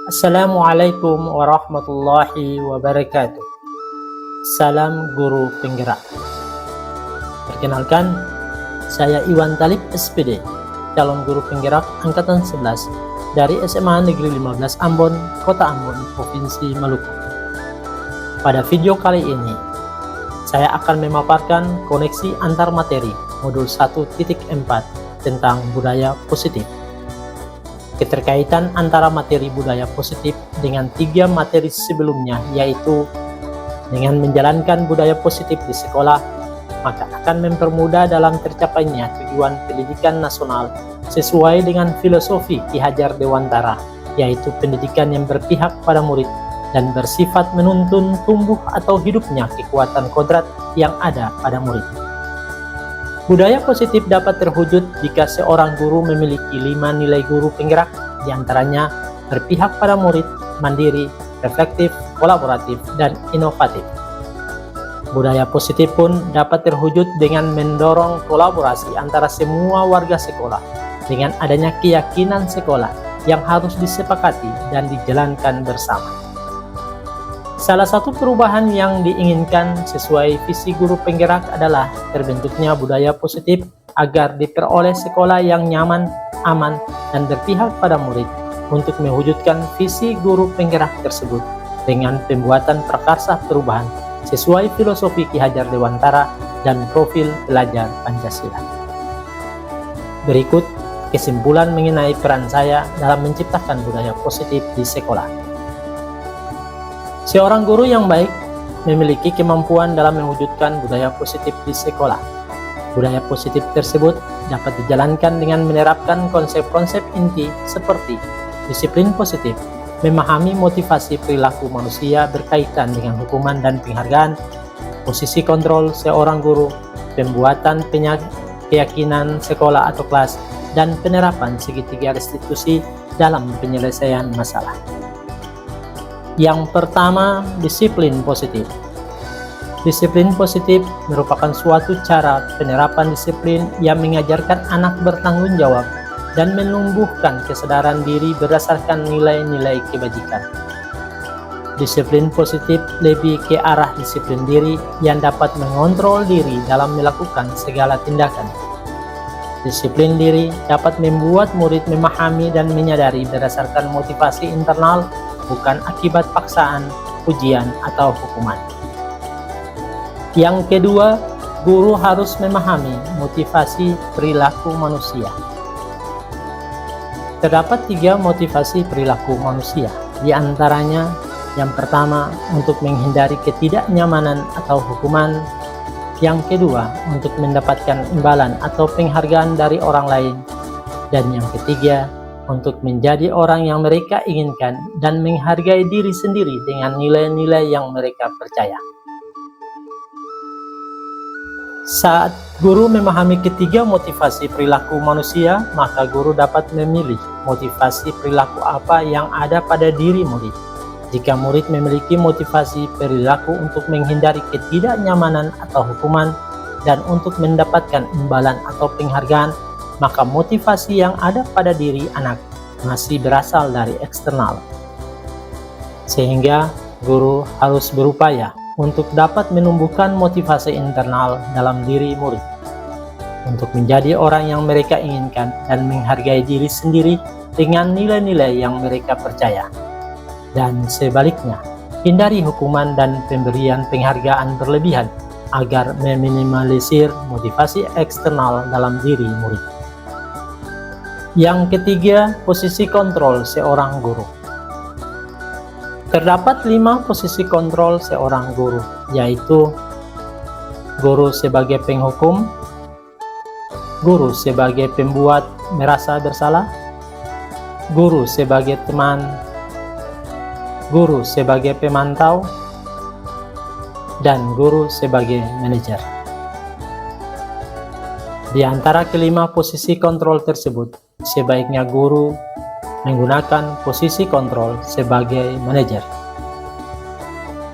Assalamualaikum warahmatullahi wabarakatuh. Salam guru penggerak. Perkenalkan, saya Iwan Talib SPD, calon guru penggerak angkatan 11 dari SMA Negeri 15 Ambon, Kota Ambon, Provinsi Maluku. Pada video kali ini, saya akan memaparkan koneksi antar materi modul 1.4 tentang budaya positif. Keterkaitan antara materi budaya positif dengan 3 materi sebelumnya, yaitu dengan menjalankan budaya positif di sekolah, maka akan mempermudah dalam tercapainya tujuan pendidikan nasional sesuai dengan filosofi Ki Hajar Dewantara, yaitu pendidikan yang berpihak pada murid dan bersifat menuntun tumbuh atau hidupnya kekuatan kodrat yang ada pada murid. Budaya positif dapat terwujud jika seorang guru memiliki 5 nilai guru penggerak, diantaranya berpihak pada murid, mandiri, reflektif, kolaboratif, dan inovatif. Budaya positif pun dapat terwujud dengan mendorong kolaborasi antara semua warga sekolah dengan adanya keyakinan sekolah yang harus disepakati dan dijalankan bersama. Salah satu perubahan yang diinginkan sesuai visi guru penggerak adalah terbentuknya budaya positif agar diperoleh sekolah yang nyaman, aman, dan berpihak pada murid untuk mewujudkan visi guru penggerak tersebut dengan pembuatan prakarsa perubahan sesuai filosofi Ki Hajar Dewantara dan profil pelajar Pancasila. Berikut kesimpulan mengenai peran saya dalam menciptakan budaya positif di sekolah. Seorang guru yang baik memiliki kemampuan dalam mewujudkan budaya positif di sekolah. Budaya positif tersebut dapat dijalankan dengan menerapkan konsep-konsep inti seperti disiplin positif, memahami motivasi perilaku manusia berkaitan dengan hukuman dan penghargaan, posisi kontrol seorang guru, pembuatan keyakinan sekolah atau kelas, dan penerapan segitiga restitusi dalam penyelesaian masalah. Yang pertama, disiplin positif. Disiplin positif merupakan suatu cara penerapan disiplin yang mengajarkan anak bertanggung jawab dan menumbuhkan kesadaran diri berdasarkan nilai-nilai kebajikan. Disiplin positif lebih ke arah disiplin diri yang dapat mengontrol diri dalam melakukan segala tindakan. Disiplin diri dapat membuat murid memahami dan menyadari berdasarkan motivasi internal, bukan akibat paksaan, ujian, atau hukuman. Yang kedua, guru harus memahami motivasi perilaku manusia. Terdapat 3 motivasi perilaku manusia, di antaranya yang pertama untuk menghindari ketidaknyamanan atau hukuman, yang kedua untuk mendapatkan imbalan atau penghargaan dari orang lain, dan yang ketiga untuk menjadi orang yang mereka inginkan dan menghargai diri sendiri dengan nilai-nilai yang mereka percaya. Saat guru memahami ketiga motivasi perilaku manusia, maka guru dapat memilih motivasi perilaku apa yang ada pada diri murid. Jika murid memiliki motivasi perilaku untuk menghindari ketidaknyamanan atau hukuman dan untuk mendapatkan imbalan atau penghargaan, maka motivasi yang ada pada diri anak masih berasal dari eksternal. Sehingga guru harus berupaya untuk dapat menumbuhkan motivasi internal dalam diri murid untuk menjadi orang yang mereka inginkan dan menghargai diri sendiri dengan nilai-nilai yang mereka percaya. Dan sebaliknya, hindari hukuman dan pemberian penghargaan berlebihan agar meminimalisir motivasi eksternal dalam diri murid. Yang ketiga, posisi kontrol seorang guru. Terdapat 5 posisi kontrol seorang guru, yaitu guru sebagai penghukum, guru sebagai pembuat merasa bersalah, guru sebagai teman, guru sebagai pemantau, dan guru sebagai manajer. Di antara kelima posisi kontrol tersebut, sebaiknya guru menggunakan posisi kontrol sebagai manajer.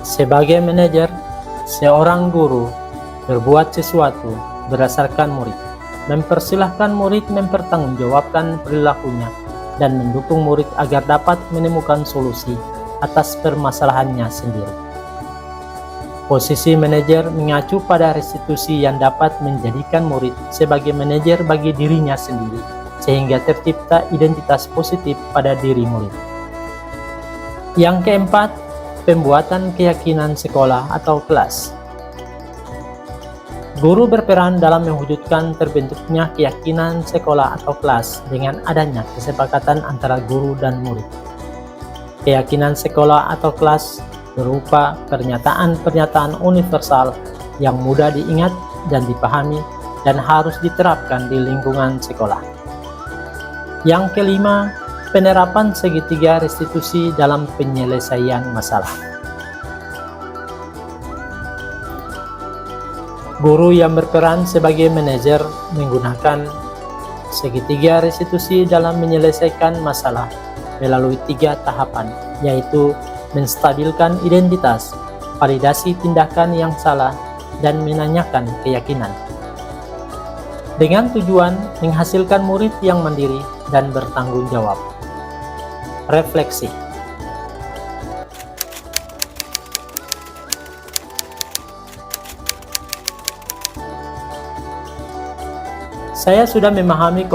Sebagai manajer, seorang guru berbuat sesuatu berdasarkan murid, mempersilahkan murid mempertanggungjawabkan perilakunya dan mendukung murid agar dapat menemukan solusi atas permasalahannya sendiri. Posisi manajer mengacu pada restitusi yang dapat menjadikan murid sebagai manajer bagi dirinya sendiri, sehingga tercipta identitas positif pada diri murid. Yang keempat, pembuatan keyakinan sekolah atau kelas. Guru berperan dalam mewujudkan terbentuknya keyakinan sekolah atau kelas dengan adanya kesepakatan antara guru dan murid. Keyakinan sekolah atau kelas berupa pernyataan-pernyataan universal yang mudah diingat dan dipahami dan harus diterapkan di lingkungan sekolah. Yang kelima, penerapan segitiga restitusi dalam penyelesaian masalah. Guru yang berperan sebagai manajer menggunakan segitiga restitusi dalam menyelesaikan masalah melalui 3 tahapan, yaitu menstabilkan identitas, validasi tindakan yang salah, dan menanyakan keyakinan. Dengan tujuan menghasilkan murid yang mandiri dan bertanggung jawab. Refleksi. Saya sudah memahami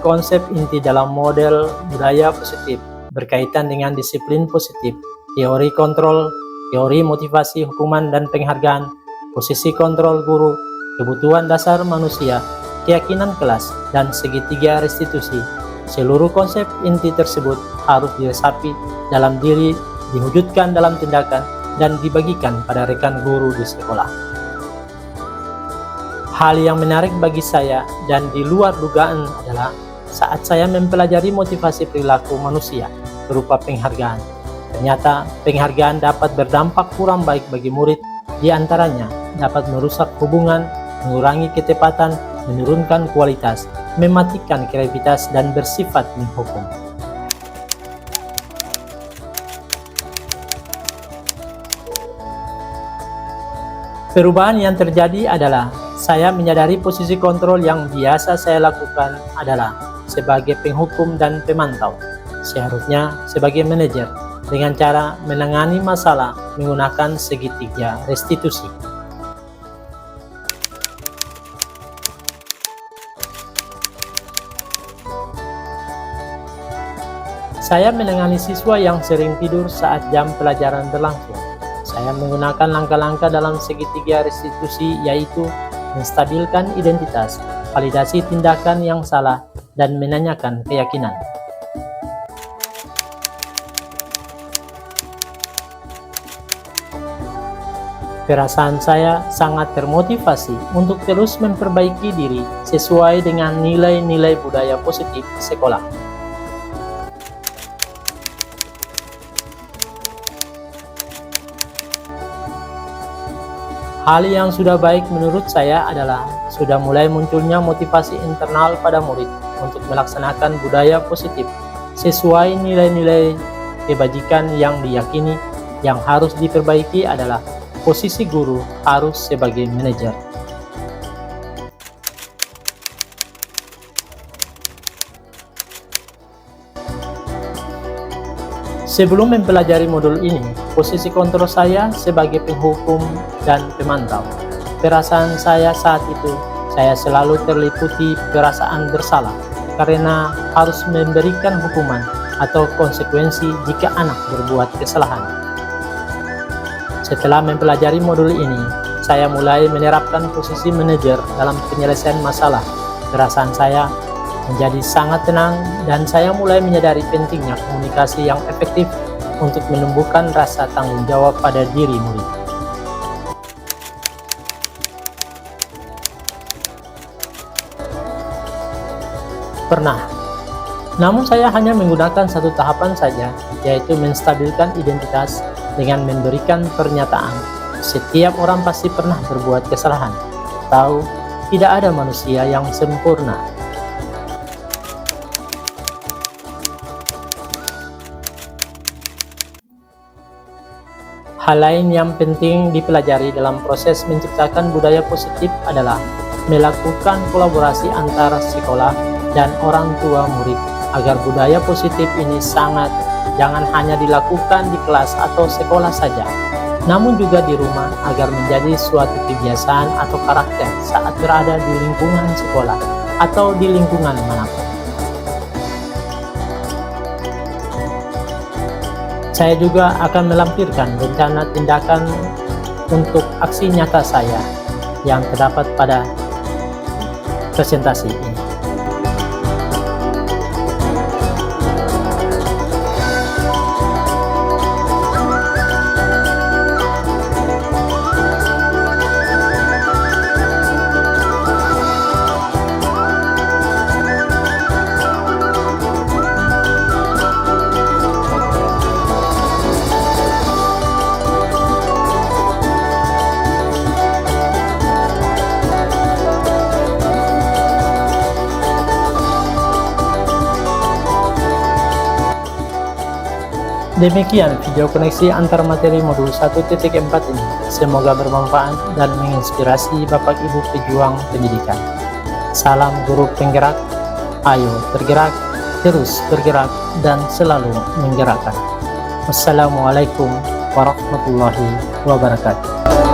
konsep inti dalam model budaya positif berkaitan dengan disiplin positif, teori kontrol, teori motivasi, hukuman dan penghargaan, posisi kontrol guru, kebutuhan dasar manusia, keyakinan kelas, dan segitiga restitusi. Seluruh konsep inti tersebut harus diresapi dalam diri, diwujudkan dalam tindakan, dan dibagikan pada rekan guru di sekolah. Hal yang menarik bagi saya dan di luar dugaan adalah saat saya mempelajari motivasi perilaku manusia berupa penghargaan. Ternyata penghargaan dapat berdampak kurang baik bagi murid, di antaranya dapat merusak hubungan, mengurangi ketepatan, menurunkan kualitas, mematikan kreativitas, dan bersifat menghukum. Perubahan yang terjadi adalah saya menyadari posisi kontrol yang biasa saya lakukan adalah sebagai penghukum dan pemantau, seharusnya sebagai manajer, dengan cara menangani masalah menggunakan segitiga restitusi. Saya menangani siswa yang sering tidur saat jam pelajaran berlangsung. Saya menggunakan langkah-langkah dalam segitiga restitusi, yaitu menstabilkan identitas, validasi tindakan yang salah, dan menanyakan keyakinan. Perasaan saya sangat termotivasi untuk terus memperbaiki diri sesuai dengan nilai-nilai budaya positif di sekolah. Hal yang sudah baik menurut saya adalah sudah mulai munculnya motivasi internal pada murid untuk melaksanakan budaya positif sesuai nilai-nilai kebajikan yang diyakini. Yang harus diperbaiki adalah posisi guru harus sebagai manajer. Sebelum mempelajari modul ini, posisi kontrol saya sebagai penghukum dan pemantau. Perasaan saya saat itu, saya selalu terliputi perasaan bersalah karena harus memberikan hukuman atau konsekuensi jika anak berbuat kesalahan. Setelah mempelajari modul ini, saya mulai menerapkan posisi manajer dalam penyelesaian masalah. Perasaan saya menjadi sangat tenang dan saya mulai menyadari pentingnya komunikasi yang efektif untuk menumbuhkan rasa tanggung jawab pada diri murid. Namun saya hanya menggunakan satu tahapan saja, yaitu menstabilkan identitas dengan memberikan pernyataan. Setiap orang pasti pernah berbuat kesalahan. Tahu, tidak ada manusia yang sempurna. Hal lain yang penting dipelajari dalam proses menciptakan budaya positif adalah melakukan kolaborasi antara sekolah dan orang tua murid agar budaya positif ini jangan hanya dilakukan di kelas atau sekolah saja, namun juga di rumah agar menjadi suatu kebiasaan atau karakter saat berada di lingkungan sekolah atau di lingkungan manapun. Saya juga akan melampirkan rencana tindakan untuk aksi nyata saya yang terdapat pada presentasi ini. Demikian video koneksi antar materi modul 1.4 ini. Semoga bermanfaat dan menginspirasi Bapak Ibu pejuang pendidikan. Salam guru penggerak, ayo tergerak, terus bergerak, dan selalu menggerakkan. Wassalamualaikum warahmatullahi wabarakatuh.